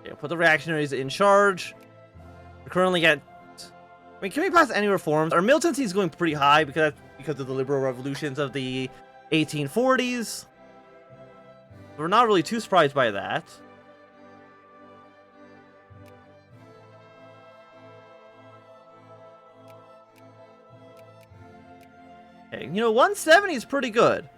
Okay, put the reactionaries in charge. We're currently at... I mean, can we pass any reforms? Our militancy is going pretty high because of the liberal revolutions of the 1840s. We're not really too surprised by that. Okay, you know, 170 is pretty good.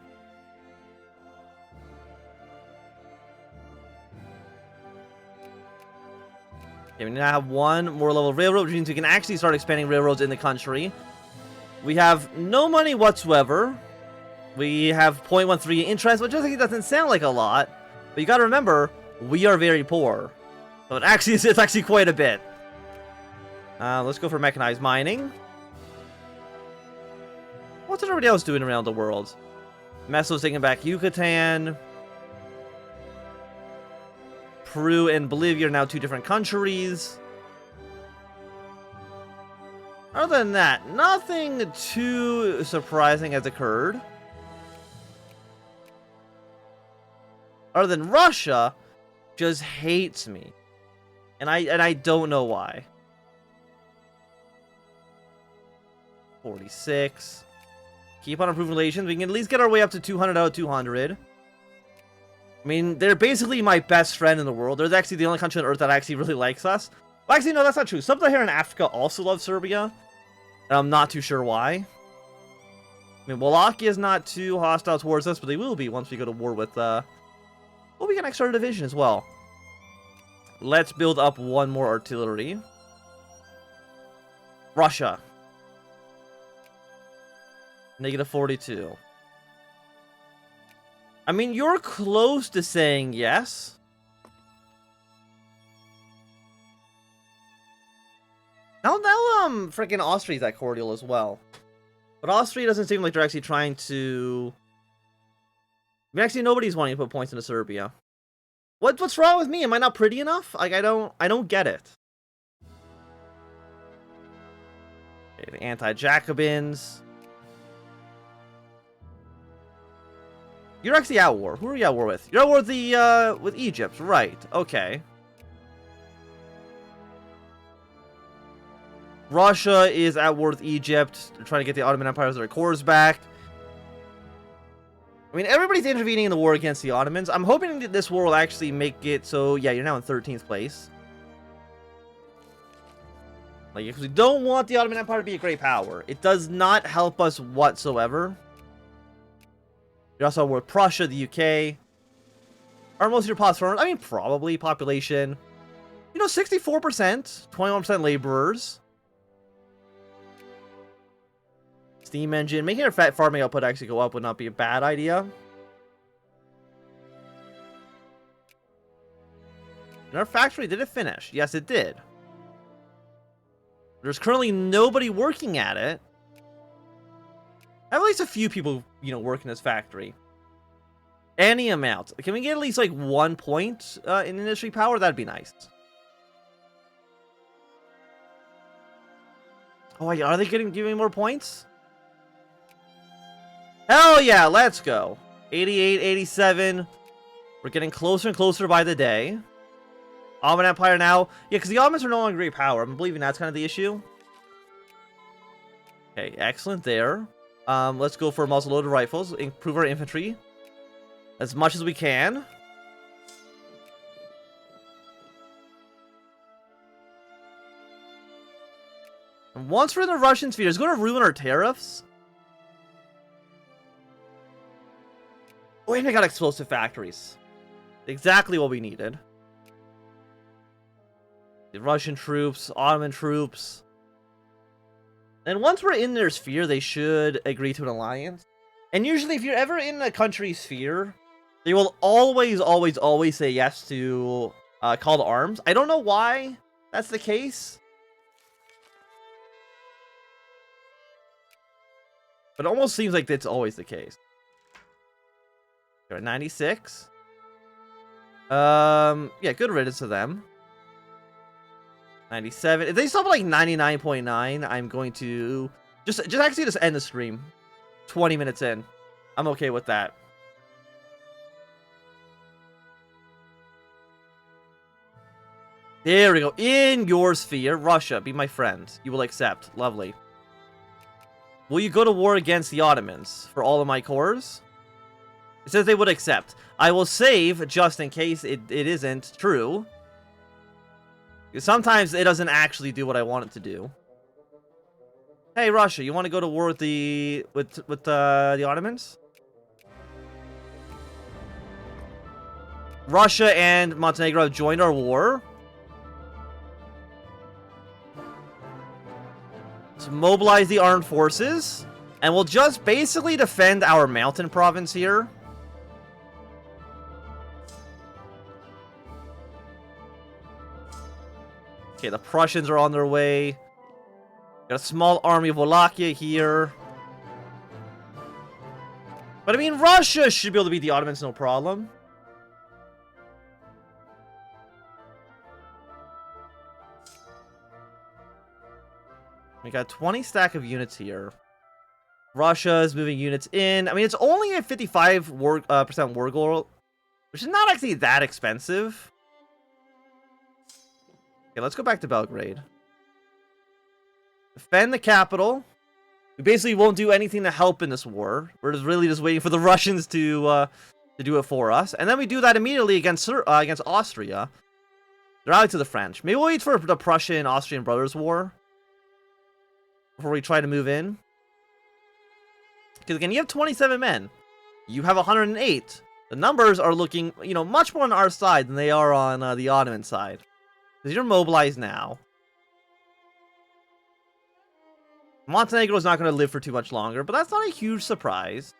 Okay, we now have one more level of railroad, which means we can actually start expanding railroads in the country. We have no money whatsoever. We have 0.13 interest, which I think doesn't sound like a lot. But you gotta remember, we are very poor. So it's actually quite a bit. Let's go for mechanized mining. What's everybody else doing around the world? Meso's taking back Yucatan. Peru and Bolivia are now two different countries. Other than that, nothing too surprising has occurred. Other than Russia just hates me. And I don't know why. 46. Keep on improving relations. We can at least get our way up to 200 out of 200. I mean, they're basically my best friend in the world. They're actually the only country on Earth that actually really likes us. Well, actually, no, that's not true. Some here in Africa also love Serbia. And I'm not too sure why. I mean, Wallachia is not too hostile towards us, but they will be once we go to war with, well, we get an extra division as well. Let's build up one more artillery. Russia. Negative 42. I mean, you're close to saying yes. Now, freaking Austria's that cordial as well. But Austria doesn't seem like they're actually trying to... I mean, actually, nobody's wanting to put points into Serbia. What's wrong with me? Am I not pretty enough? Like, I don't get it. Okay, the anti-Jacobins. You're actually at war. Who are you at war with? You're at war with with Egypt, right? Okay. Russia is at war with Egypt. They're trying to get the Ottoman Empire's their cores back. I mean, everybody's intervening in the war against the Ottomans. I'm hoping that this war will actually make it so, yeah, you're now in 13th place. Like, because we don't want the Ottoman Empire to be a great power. It does not help us whatsoever. You're also at war with Prussia, the UK. Are most of your platforms? I mean, probably population. You know, 64%, 21% laborers. Steam engine. Making our farming output actually go up would not be a bad idea. And our factory, did it finish? Yes, it did. There's currently nobody working at it. I have at least a few people, you know, working this factory. Any amount. Can we get at least like 1 point in industry power? That'd be nice. Oh, are they giving me more points? Hell yeah, let's go. 88, 87. We're getting closer and closer by the day. Ottoman Empire now. Yeah, because the Ottomans are no longer great power. I'm believing that's kind of the issue. Okay, excellent there. Let's go for muzzle-loaded rifles. Improve our infantry as much as we can. And once we're in the Russian sphere, it's going to ruin our tariffs. Oh, and I got explosive factories. Exactly what we needed. The Russian troops, Ottoman troops. And once we're in their sphere, they should agree to an alliance. And usually, if you're ever in a country's sphere, they will always, always, always say yes to call to arms. I don't know why that's the case. But it almost seems like that's always the case. You're at 96. Yeah, good riddance to them. 97. If they stop at like 99.9, I'm going to just end the stream. 20 minutes in. I'm okay with that. There we go. In your sphere, Russia, be my friend. You will accept. Lovely. Will you go to war against the Ottomans for all of my cores? It says they would accept. I will save just in case it isn't true. Because sometimes it doesn't actually do what I want it to do. Hey, Russia, you want to go to war with the Ottomans? Russia and Montenegro have joined our war. So mobilize the armed forces. And we'll just basically defend our mountain province here. Okay, the Prussians are on their way. Got a small army of Wallachia here. But I mean, Russia should be able to beat the Ottomans, no problem. We got 20 stack of units here. Russia is moving units in. I mean, it's only a 55% war goal, which is not actually that expensive. Okay, let's go back to Belgrade. Defend the capital. We basically won't do anything to help in this war. We're just really just waiting for the Russians to do it for us, and then we do that immediately against Austria. They're allied to the French. Maybe we'll wait for the Prussian Austrian Brothers War before we try to move in. Because again, you have 27 men. You have 108. The numbers are looking, you know, much more on our side than they are on the Ottoman side. Because you're mobilized now. Montenegro is not going to live for too much longer, but that's not a huge surprise.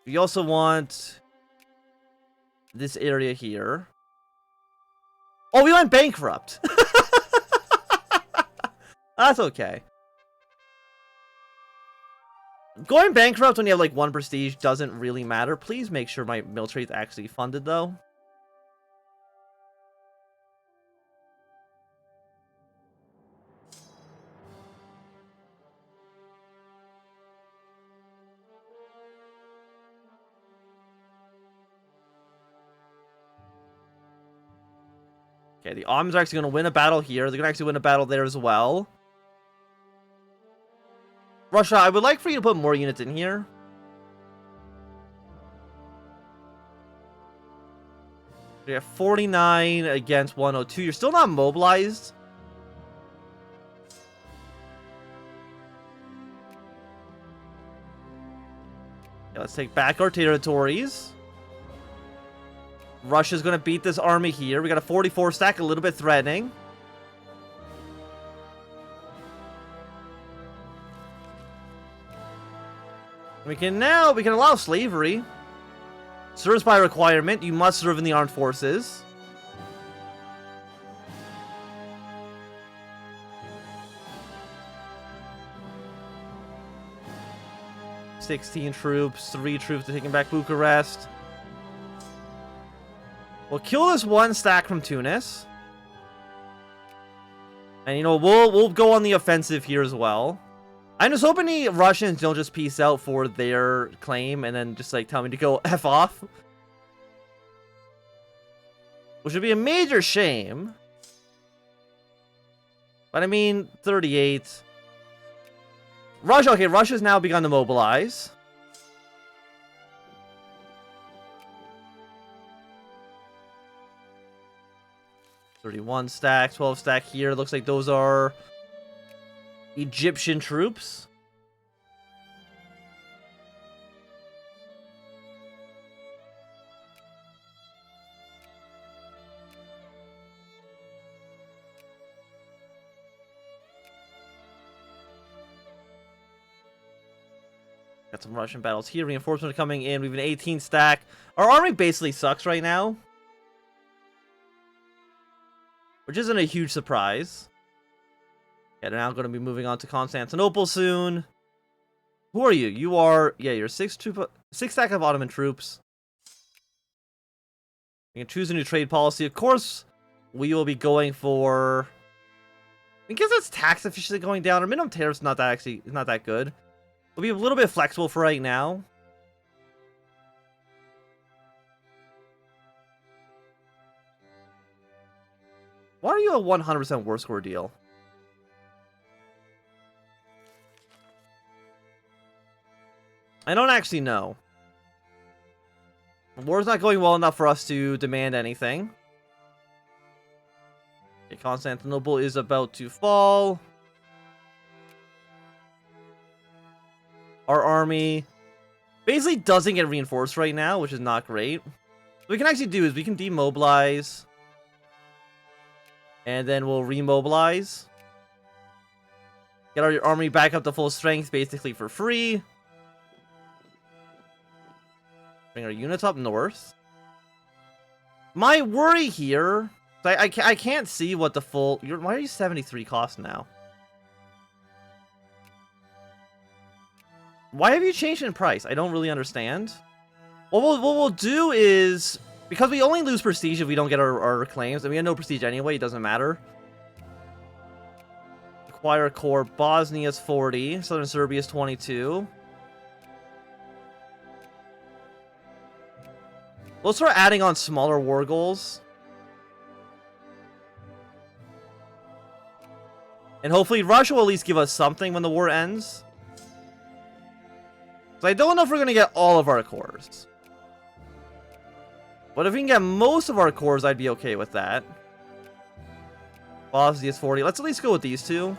We also want this area here. Oh, we went bankrupt. That's okay. Going bankrupt when you have like 1 prestige doesn't really matter. Please make sure my military is actually funded, though. Okay, the Ottomans are actually going to win a battle here. They're going to actually win a battle there as well. Russia, I would like for you to put more units in here. We have 49 against 102. You're still not mobilized. Okay, let's take back our territories. Russia's going to beat this army here. We got a 44 stack, a little bit threatening. We can allow slavery. Serves by requirement. You must serve in the armed forces. $16 troops, 3 troops to taking back Bucharest. We'll kill this 1 stack from Tunis. And, you know, we'll go on the offensive here as well. I'm just hoping the Russians don't just peace out for their claim and then just, like, tell me to go F off. Which would be a major shame. But, I mean, 38. Russia, okay, Russia's now begun to mobilize. $31 stack, 12 stack here. Looks like those are Egyptian troops. Got some Russian battles here. Reinforcements are coming in. We have an 18 stack. Our army basically sucks right now, which isn't a huge surprise. Yeah, they're now going to be moving on to Constantinople soon. Who are you? You are, yeah, you're 6 stack of Ottoman troops. We can choose a new trade policy. Of course, we will be going for, because it's tax efficiency going down. Our minimum tariff's not that good. We'll be a little bit flexible for right now. Why are you a 100% war score deal? I don't actually know. The war's not going well enough for us to demand anything. Okay, Constantinople is about to fall. Our army basically doesn't get reinforced right now, which is not great. What we can actually do is we can demobilize. And then we'll remobilize. Get our army back up to full strength basically for free. Bring our units up north. My worry here... I can't see what the full... Why are you 73 cost now? Why have you changed in price? I don't really understand. What we'll do is... Because we only lose prestige if we don't get our claims. And we have no prestige anyway, it doesn't matter. Acquire core. Bosnia is 40. Southern Serbia is 22. We'll start adding on smaller war goals. And hopefully Russia will at least give us something when the war ends. So I don't know if we're going to get all of our cores. But if we can get most of our cores, I'd be okay with that. Bosnia is 40. Let's at least go with these two.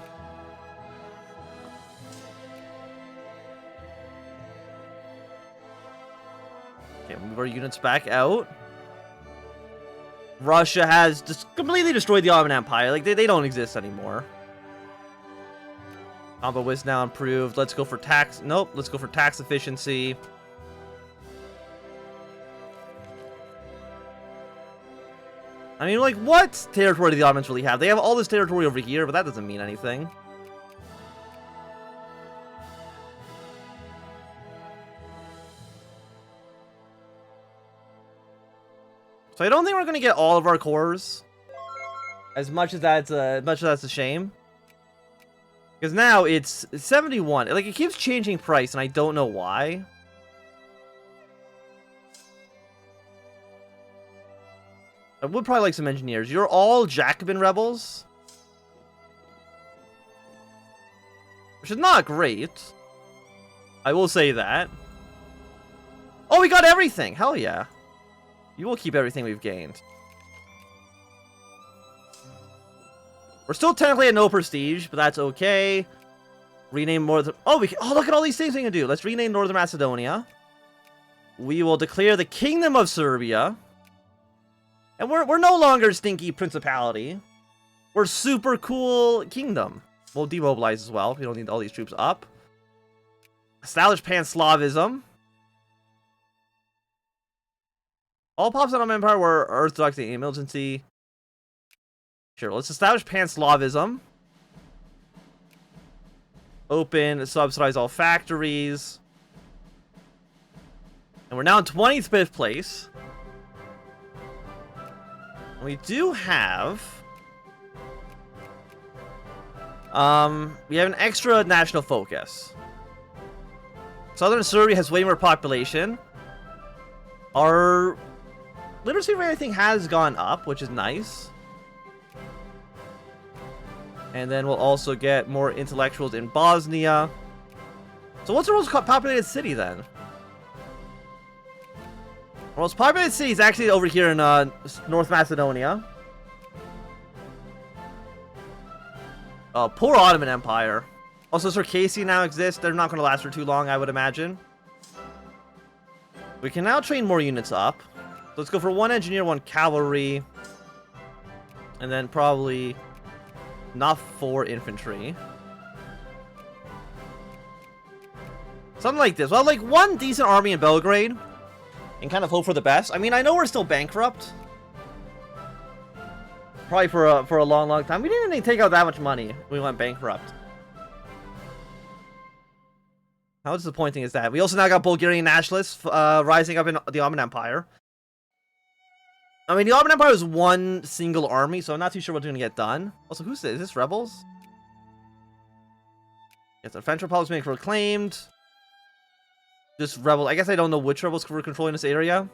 Okay, move our units back out. Russia has just completely destroyed the Ottoman Empire. Like, they don't exist anymore. Combo is now improved. Let's go for tax. Nope. Let's go for tax efficiency. I mean, like, what territory do the Ottomans really have? They have all this territory over here, but that doesn't mean anything. So I don't think we're going to get all of our cores. As much as that's a shame. Because now it's 71. Like, it keeps changing price, and I don't know why. I would probably like some engineers. You're all Jacobin rebels. Which is not great. I will say that. Oh, we got everything! Hell yeah. You will keep everything we've gained. We're still technically at no prestige, but that's okay. Rename Northern... Oh, look at all these things we can do. Let's rename Northern Macedonia. We will declare the Kingdom of Serbia. And we're no longer Stinky Principality. We're Super Cool Kingdom. We'll demobilize as well. We don't need all these troops up. Establish Pan-Slavism. All pops on Empire were Orthodox and militancy. Sure, let's establish Pan-Slavism. Open, subsidize all factories. And we're now in 25th place. And we do have... we have an extra national focus. Southern Serbia has way more population. Our literacy rate, I think, has gone up, which is nice. And then we'll also get more intellectuals in Bosnia. So what's the most populated city, then? The most populated city is actually over here in North Macedonia. Poor Ottoman Empire. Also, Circassian now exists. They're not going to last for too long, I would imagine. We can now train more units up. So let's go for 1 engineer, 1 cavalry. And then probably... not 4 infantry. Something like this. Well, like 1 decent army in Belgrade. And kind of hope for the best. I mean, I know we're still bankrupt. Probably for a long, long time. We didn't even take out that much money when we went bankrupt. How disappointing is that? We also now got Bulgarian nationalists rising up in the Ottoman Empire. I mean, the Ottoman Empire is 1 single army, so I'm not too sure what's going to get done. Also, who's this? Is this rebels? Yes, the French Republic is being proclaimed. Just rebel. I guess I don't know which rebels were controlling this area.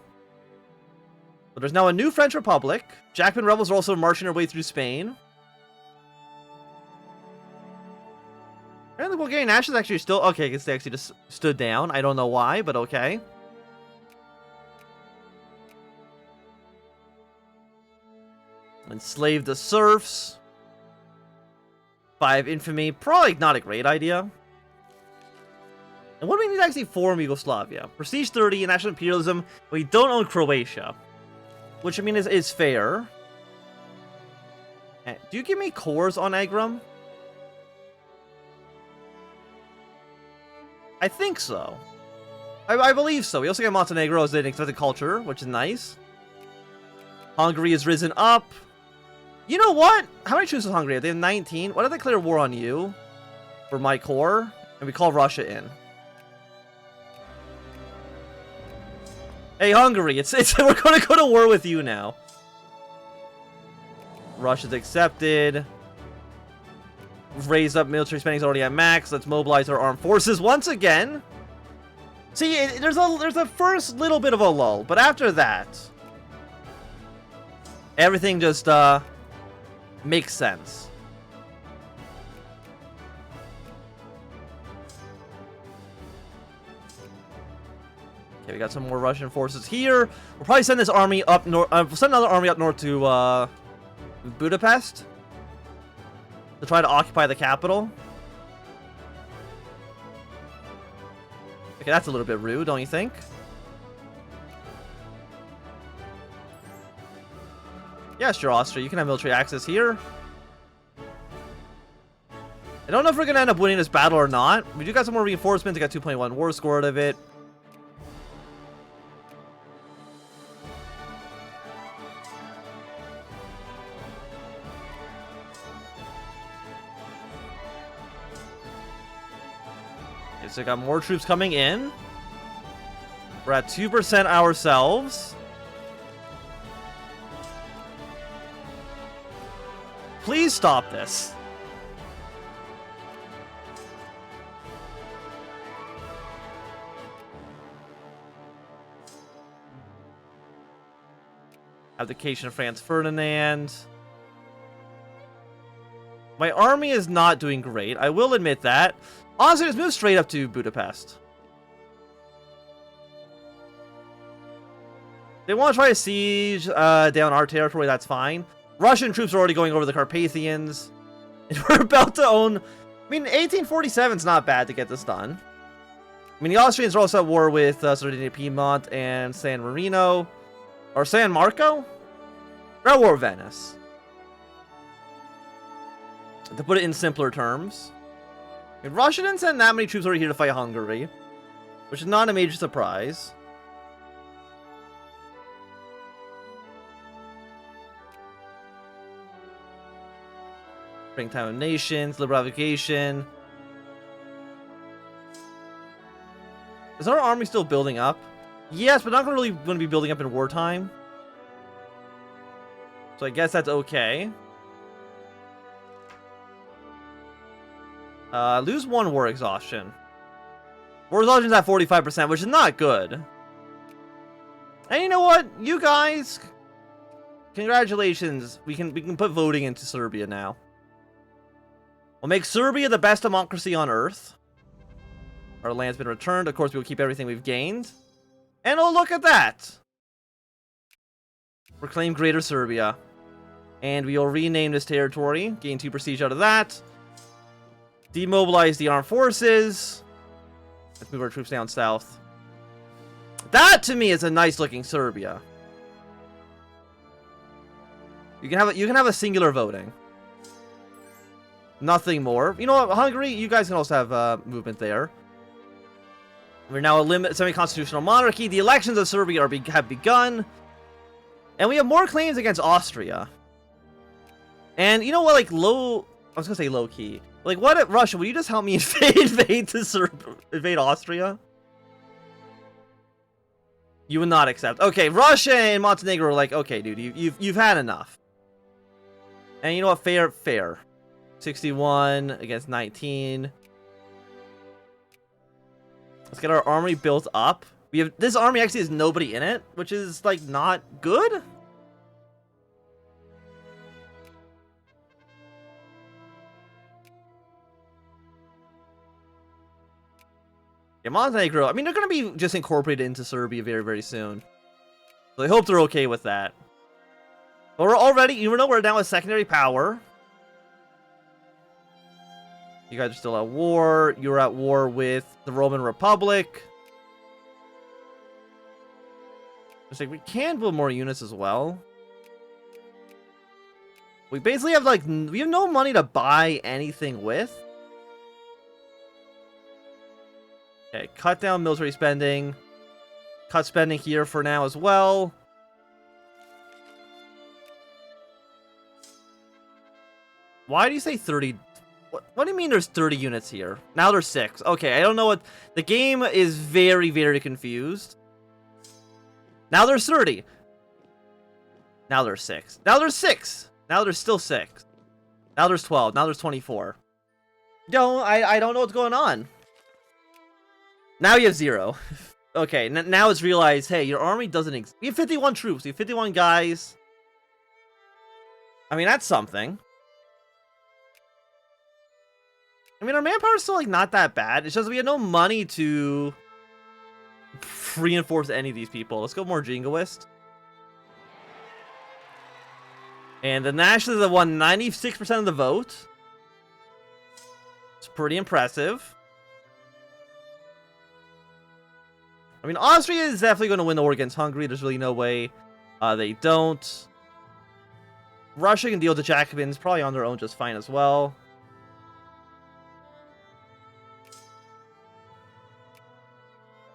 But there's now a new French Republic. Jacobin rebels are also marching their way through Spain. And the Bulgarian nationalists actually still... Okay, I guess they actually just stood down. I don't know why, but okay. Enslave the serfs. 5 infamy. Probably not a great idea. And what do we need to actually form Yugoslavia? Prestige 30, national imperialism. We don't own Croatia. Which, I mean, is fair. Do you give me cores on Agram? I think so. I believe so. We also get Montenegro as an expected culture, which is nice. Hungary has risen up. You know what? How many troops does Hungary have? They have 19. Why did they declare war on you? For my core? And we call Russia in. Hey, Hungary, we're going to go to war with you now. Russia's accepted. We've raised up military spending's already at max. Let's mobilize our armed forces once again. See, there's a first little bit of a lull, but after that, everything just makes sense. Okay, we got some more Russian forces here. We'll probably send this army up north. Send another army up north to Budapest to try to occupy the capital. Okay, that's a little bit rude, don't you think? Yeah, sure, Austria. You can have military access here. I don't know if we're going to end up winning this battle or not. We do got some more reinforcements. I got 2.1 war score out of it. Okay, so I got more troops coming in. We're at 2% ourselves. Please stop this. Abdication of Franz Ferdinand. My army is not doing great. I will admit that. Honestly, just move straight up to Budapest. They want to try to siege down our territory, that's fine. Russian troops are already going over the Carpathians. We're about to own... I mean, 1847 is not bad to get this done. I mean, the Austrians are also at war with Sardinia, Piedmont, and San Marino. Or San Marco? They're at war with Venice. To put it in simpler terms. I mean, Russia didn't send that many troops over here to fight Hungary. Which is not a major surprise. Springtime of Nations, Liberal Aviation. Is our army still building up? Yes, but not really going to be building up in wartime. So I guess that's okay. Lose 1 war exhaustion. War exhaustion's at 45%, which is not good. And you know what? You guys, congratulations. We can put voting into Serbia now. We'll make Serbia the best democracy on Earth. Our land's been returned. Of course, we'll keep everything we've gained. And oh, look at that! Proclaim Greater Serbia. And we will rename this territory. Gain 2 prestige out of that. Demobilize the armed forces. Let's move our troops down south. That, to me, is a nice-looking Serbia. You can have a singular voting. Nothing more. You know what, Hungary, you guys can also have movement there. We're now a semi-constitutional monarchy. The elections of Serbia have begun. And we have more claims against Austria. And you know what, like, I was gonna say low-key. Like, what if, Russia, would you just help me invade Austria? You would not accept. Okay, Russia and Montenegro are like, okay, dude, you've had enough. And you know what, fair. 61 against 19. Let's get our army built up. This army actually has nobody in it, which is like not good. Yeah, Montenegro, I mean, they're going to be just incorporated into Serbia very, very soon. So I hope they're okay with that. But we're already, even though we're now a secondary power. You guys are still at war. You're at war with the Roman Republic. It's like, we can build more units as well. We basically have, like, we have no money to buy anything with. Okay, cut down military spending. Cut spending here for now as well. Why do you say 30? What do you mean there's 30 units here? Now there's 6. Okay, I don't know what... The game is very, very confused. Now there's 30. Now there's 6. Now there's 6. Now there's still 6. Now there's 12. Now there's 24. I don't know what's going on. Now you have 0. Okay, now it's realized, hey, your army doesn't exist. We have 51 troops. We have 51 guys. I mean, that's something. I mean, our manpower is still, like, not that bad. It's just we have no money to reinforce any of these people. Let's go more jingoist. And the nationalists have won 96% of the vote. It's pretty impressive. I mean, Austria is definitely going to win the war against Hungary. There's really no way they don't. Russia can deal with the Jacobins probably on their own just fine as well.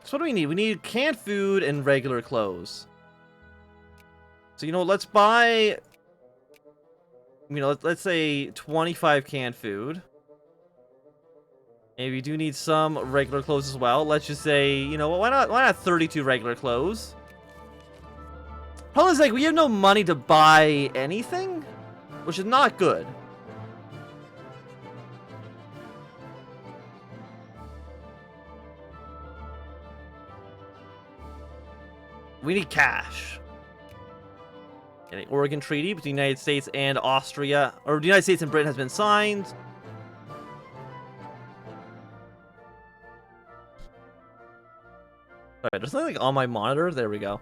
So what do we need? We need canned food and regular clothes. So, you know, let's buy... You know, let's say 25 canned food. And we do need some regular clothes as well. Let's just say, you know, why not 32 regular clothes? Problem is, like, we have no money to buy anything, which is not good. We need cash. Okay, the Oregon Treaty between the United States and Austria, or the United States and Britain has been signed. Alright, there's something like on my monitor. There we go.